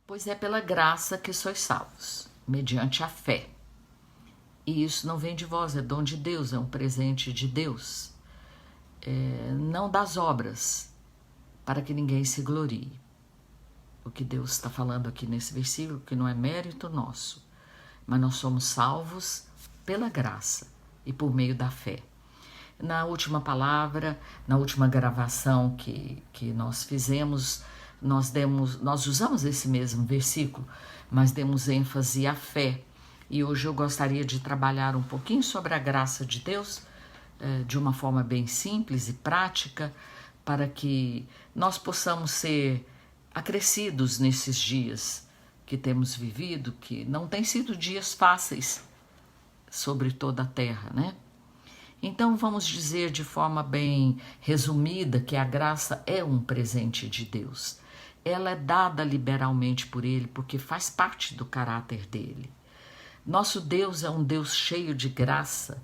Pois é pela graça que sois salvos, mediante a fé. E isso não vem de vós, é dom de Deus, é um presente de Deus. Não das obras, para que ninguém se glorie. O que Deus está falando aqui nesse versículo, que não é mérito nosso, mas nós somos salvos pela graça e por meio da fé. Na última palavra, na última gravação que nós fizemos, nós usamos esse mesmo versículo, mas demos ênfase à fé. E hoje eu gostaria de trabalhar um pouquinho sobre a graça de Deus, de uma forma bem simples e prática, para que nós possamos ser acrescidos nesses dias que temos vivido, que não têm sido dias fáceis sobre toda a terra, né? Então vamos dizer de forma bem resumida que a graça é um presente de Deus. Ela é dada liberalmente por Ele porque faz parte do caráter dele. Nosso Deus é um Deus cheio de graça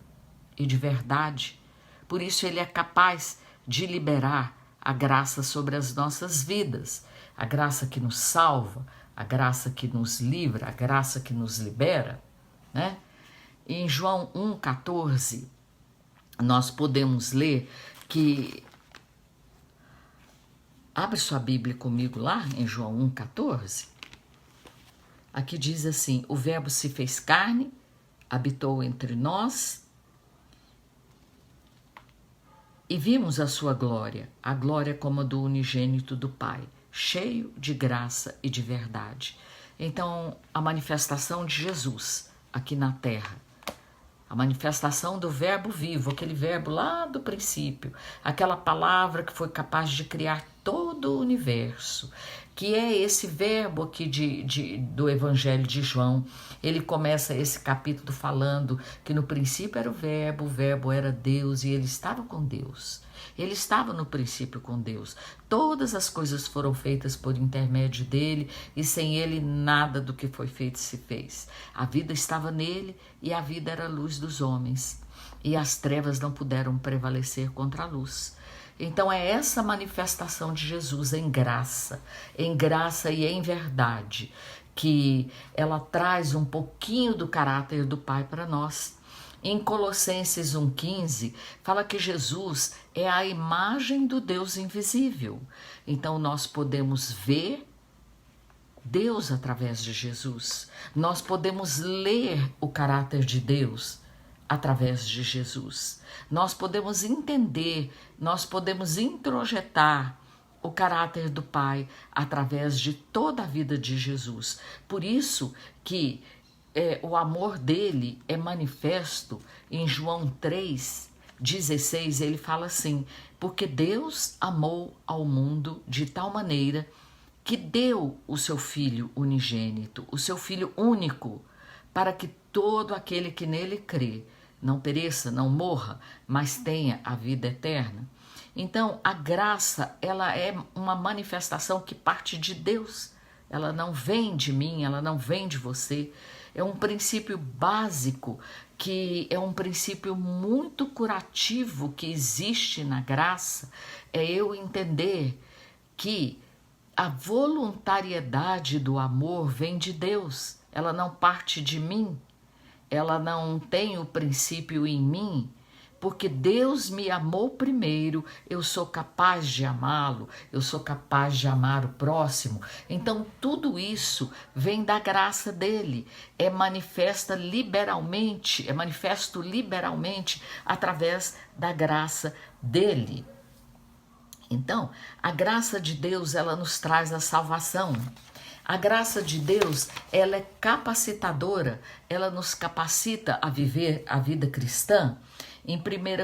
e de verdade. Por isso Ele é capaz de liberar a graça sobre as nossas vidas. A graça que nos salva, a graça que nos livra, a graça que nos libera, né? Em João 1,14, nós podemos ler que... Abre sua Bíblia comigo lá, em João 1,14. Aqui diz assim: o Verbo se fez carne, habitou entre nós e vimos a sua glória, a glória como a do unigênito do Pai, cheio de graça e de verdade. Então, a manifestação de Jesus aqui na terra, a manifestação do verbo vivo, aquele verbo lá do princípio, aquela palavra que foi capaz de criar todo o universo, que é esse verbo aqui do Evangelho de João. Ele começa esse capítulo falando que no princípio era o verbo era Deus e ele estava com Deus. Ele estava no princípio com Deus. Todas as coisas foram feitas por intermédio dele e sem ele nada do que foi feito se fez. A vida estava nele e a vida era a luz dos homens. E as trevas não puderam prevalecer contra a luz. Então é essa manifestação de Jesus em graça e em verdade, que ela traz um pouquinho do caráter do Pai para nós. Em Colossenses 1,15, fala que Jesus é a imagem do Deus invisível. Então nós podemos ver Deus através de Jesus. Nós podemos ler o caráter de Deus através de Jesus. Nós podemos entender, nós podemos introjetar o caráter do Pai através de toda a vida de Jesus. Por isso que o amor dele é manifesto em João 3,16, ele fala assim: porque Deus amou ao mundo de tal maneira que deu o seu Filho unigênito, o seu Filho único, para que todo aquele que nele crê não pereça, não morra, mas tenha a vida eterna. Então, a graça, ela é uma manifestação que parte de Deus. Ela não vem de mim, ela não vem de você. É um princípio básico, que é um princípio muito curativo que existe na graça. É eu entender que a voluntariedade do amor vem de Deus. Ela não parte de mim. Ela não tem o princípio em mim, porque Deus me amou primeiro, eu sou capaz de amá-lo, eu sou capaz de amar o próximo. Então tudo isso vem da graça dele, é manifesto liberalmente através da graça dele. Então, a graça de Deus, ela nos traz a salvação. A graça de Deus, ela é capacitadora, ela nos capacita a viver a vida cristã. Em 1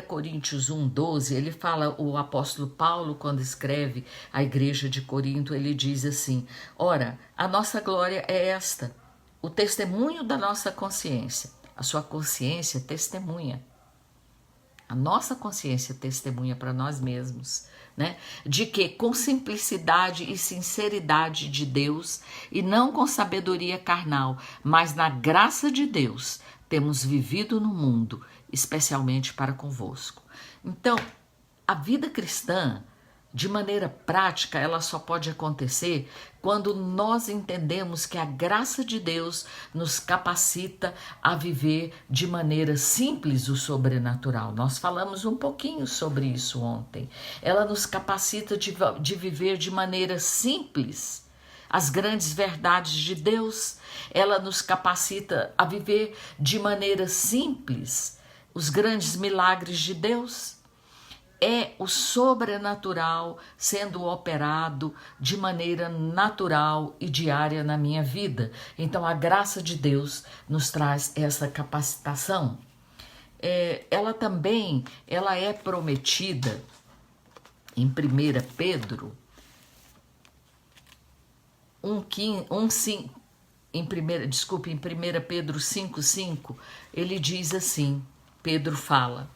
Coríntios 1,12, ele fala, o apóstolo Paulo, quando escreve à igreja de Corinto, ele diz assim: ora, a nossa glória é esta, o testemunho da nossa consciência. A sua consciência testemunha. A nossa consciência testemunha para nós mesmos, né? De que com simplicidade e sinceridade de Deus, e não com sabedoria carnal, mas na graça de Deus, temos vivido no mundo, especialmente para convosco. Então, a vida cristã, de maneira prática, ela só pode acontecer quando nós entendemos que a graça de Deus nos capacita a viver de maneira simples o sobrenatural. Nós falamos um pouquinho sobre isso ontem. Ela nos capacita de viver de maneira simples as grandes verdades de Deus. Ela nos capacita a viver de maneira simples os grandes milagres de Deus. É o sobrenatural sendo operado de maneira natural e diária na minha vida. Então a graça de Deus nos traz essa capacitação. Ela é prometida em 1 Pedro em 1 Pedro 5,5, ele diz assim, Pedro fala: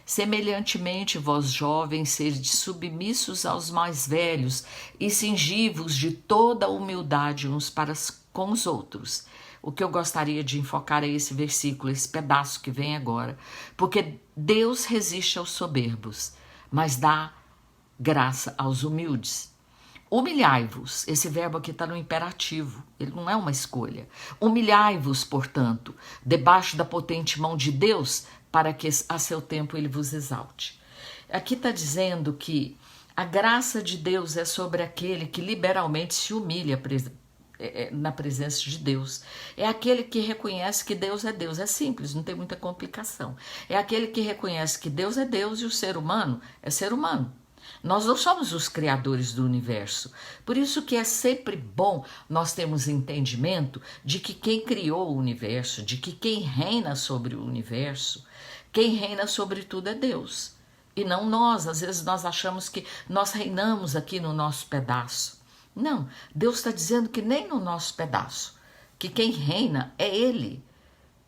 semelhantemente, vós jovens, sede submissos aos mais velhos e cingivos de toda a humildade uns para com os outros. O que eu gostaria de enfocar é esse versículo, esse pedaço que vem agora. Porque Deus resiste aos soberbos, mas dá graça aos humildes. Humilhai-vos, esse verbo aqui está no imperativo, ele não é uma escolha. Humilhai-vos, portanto, debaixo da potente mão de Deus, para que a seu tempo ele vos exalte. Aqui está dizendo que a graça de Deus é sobre aquele que liberalmente se humilha na presença de Deus. É aquele que reconhece que Deus. É simples, não tem muita complicação. É aquele que reconhece que Deus é Deus e o ser humano é ser humano. Nós não somos os criadores do universo. Por isso que é sempre bom nós termos entendimento de que quem criou o universo, de que quem reina sobre o universo, quem reina sobre tudo é Deus. E não nós. Às vezes nós achamos que nós reinamos aqui no nosso pedaço. Não, Deus está dizendo que nem no nosso pedaço. Que quem reina é Ele.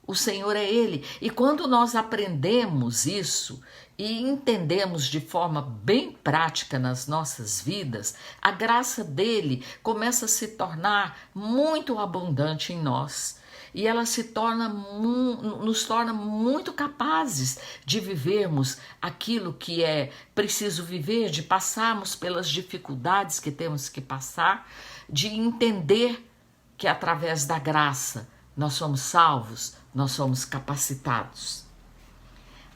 O Senhor é Ele. E quando nós aprendemos isso e entendemos de forma bem prática nas nossas vidas, a graça dele começa a se tornar muito abundante em nós. E ela nos torna muito capazes de vivermos aquilo que é preciso viver, de passarmos pelas dificuldades que temos que passar, de entender que através da graça nós somos salvos, nós somos capacitados.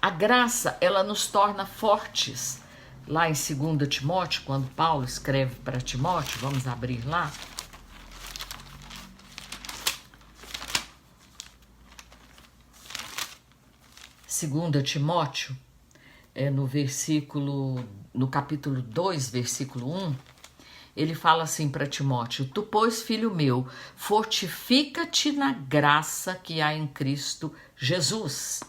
A graça, ela nos torna fortes. Lá em 2 Timóteo, quando Paulo escreve para Timóteo, vamos abrir lá. 2 Timóteo, no capítulo 2, versículo 1, ele fala assim para Timóteo: tu, pois, filho meu, fortifica-te na graça que há em Cristo Jesus.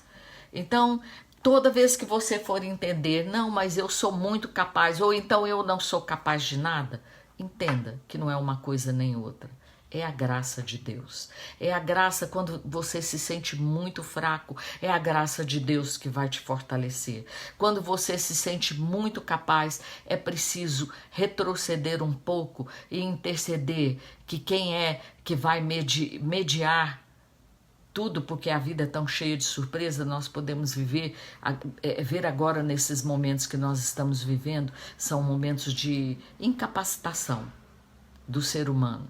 Então, toda vez que você for entender, não, mas eu sou muito capaz, ou então eu não sou capaz de nada, entenda que não é uma coisa nem outra. É a graça de Deus. É a graça quando você se sente muito fraco. É a graça de Deus que vai te fortalecer. Quando você se sente muito capaz, é preciso retroceder um pouco e interceder que quem é que vai mediar tudo, porque a vida é tão cheia de surpresa, nós podemos ver agora nesses momentos que nós estamos vivendo, são momentos de incapacitação do ser humano.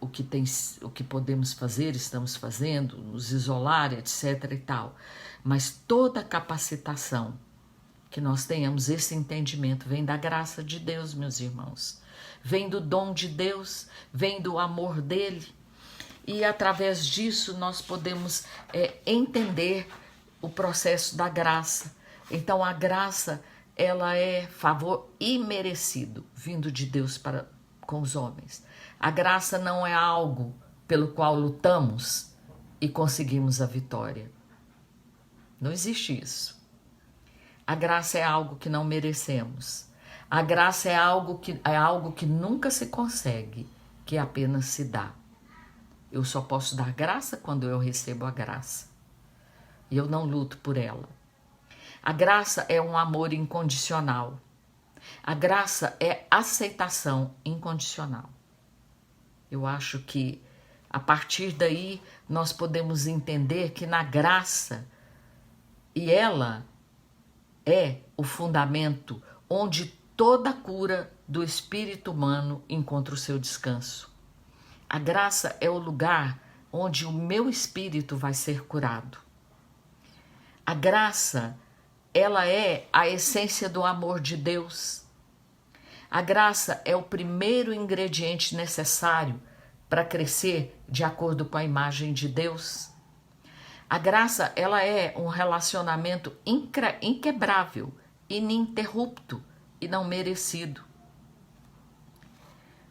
O que podemos fazer, estamos fazendo, nos isolar, etc. e tal. Mas toda capacitação que nós tenhamos, esse entendimento, vem da graça de Deus, meus irmãos. Vem do dom de Deus, vem do amor dele. E através disso nós podemos entender o processo da graça. Então a graça, ela é favor imerecido, vindo de Deus com os homens. A graça não é algo pelo qual lutamos e conseguimos a vitória. Não existe isso. A graça é algo que não merecemos. A graça é algo que nunca se consegue, que apenas se dá. Eu só posso dar graça quando eu recebo a graça. E eu não luto por ela. A graça é um amor incondicional. A graça é aceitação incondicional. Eu acho que a partir daí nós podemos entender que na graça, e ela é o fundamento onde toda a cura do espírito humano encontra o seu descanso. A graça é o lugar onde o meu espírito vai ser curado. A graça, ela é a essência do amor de Deus. A graça é o primeiro ingrediente necessário para crescer de acordo com a imagem de Deus. A graça, ela é um relacionamento inquebrável, ininterrupto e não merecido.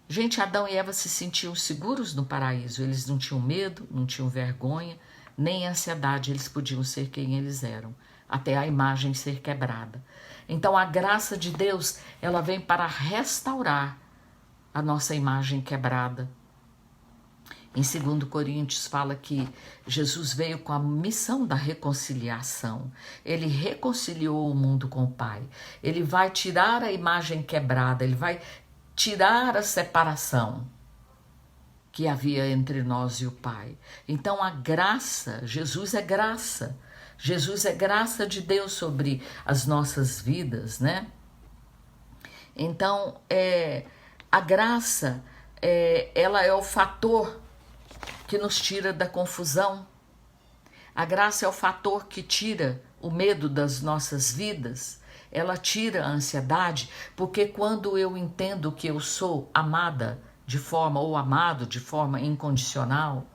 Gente, Adão e Eva se sentiam seguros no paraíso. Eles não tinham medo, não tinham vergonha, nem ansiedade. Eles podiam ser quem eles eram, até a imagem ser quebrada. Então a graça de Deus, ela vem para restaurar a nossa imagem quebrada. Em 2 Coríntios fala que Jesus veio com a missão da reconciliação. Ele reconciliou o mundo com o Pai. Ele vai tirar a imagem quebrada, ele vai tirar a separação que havia entre nós e o Pai. Então a graça, Jesus é graça. Jesus é graça de Deus sobre as nossas vidas, né? Então, a graça, ela é o fator que nos tira da confusão. A graça é o fator que tira o medo das nossas vidas. Ela tira a ansiedade, porque quando eu entendo que eu sou amada de forma, ou amado de forma incondicional,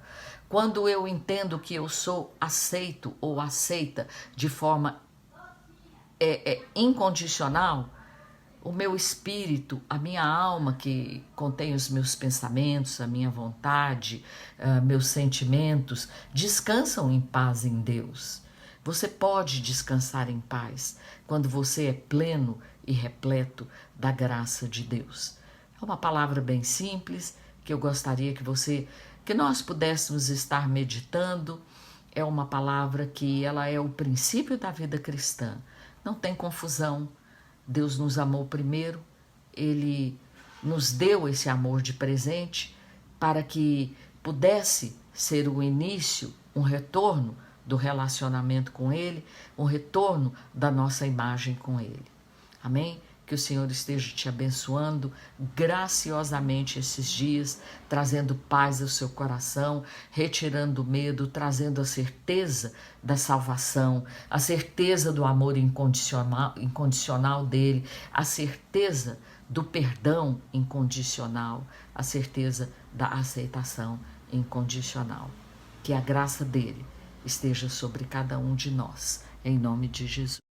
quando eu entendo que eu sou aceito ou aceita de forma incondicional, o meu espírito, a minha alma que contém os meus pensamentos, a minha vontade, meus sentimentos, descansam em paz em Deus. Você pode descansar em paz quando você é pleno e repleto da graça de Deus. É uma palavra bem simples que eu gostaria que nós pudéssemos estar meditando. É uma palavra que ela é o princípio da vida cristã. Não tem confusão. Deus nos amou primeiro, Ele nos deu esse amor de presente para que pudesse ser o início, um retorno do relacionamento com Ele, um retorno da nossa imagem com Ele. Amém? Que o Senhor esteja te abençoando graciosamente esses dias, trazendo paz ao seu coração, retirando o medo, trazendo a certeza da salvação, a certeza do amor incondicional dele, a certeza do perdão incondicional, a certeza da aceitação incondicional. Que a graça dele esteja sobre cada um de nós, em nome de Jesus.